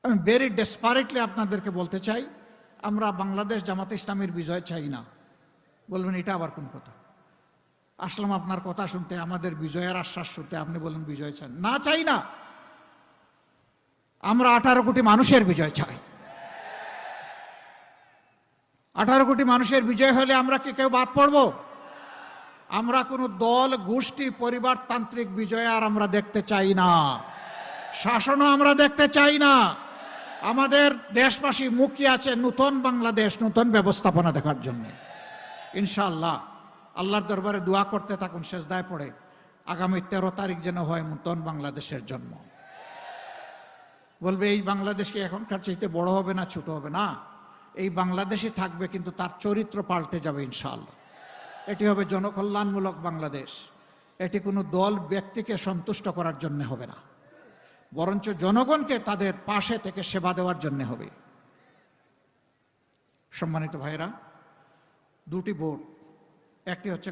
আমি very desperately আপনাদেরকে বলতে চাই, আমরা বাংলাদেশ জামাতে ইসলামীর বিজয় চাই না। বলবেন এটা আবার কোন কথা? আসলাম আপনার কথা শুনতে, আমাদের বিজয়ের আশ্বাস শুনতে, আপনি বলেন বিজয় চান না? চাই না। আমরা 18 কোটি মানুষের বিজয় চাই। 18 কোটি মানুষের বিজয় হলে আমরা কি কেউ বাদ পড়ব? আমরা কোনো দল, গোষ্ঠী, পরিবারতান্ত্রিক বিজয় আর আমরা দেখতে চাই না। শাসনও আমরা দেখতে চাই না। আমাদের দেশবাসী মুখিয়ে আছে নতুন বাংলাদেশ, নতুন ব্যবস্থাপনা দেখার জন্য। ইনশাআল্লাহ আল্লাহর দরবারে দোয়া করতে থাকুন, সেজদায় পড়ে, আগামী 13 তারিখ যেন হয় নতুন বাংলাদেশের জন্ম। বলবে এই বাংলাদেশ কি এখনকার চাইতে বড় হবে না ছোট হবে? না, এই বাংলাদেশই থাকবে, কিন্তু তার চরিত্র পাল্টে যাবে ইনশাআল্লাহ। এটি হবে জনকল্যাণমূলক বাংলাদেশ। এটি কোনো দল ব্যক্তিকে সন্তুষ্ট করার জন্য হবে না, বরঞ্চ জনগণকে তাদের পাশে থেকে সেবা দেওয়ার জন্য হবে। সম্মানিত ভাইরা, দুটি ভোট, একটি হচ্ছে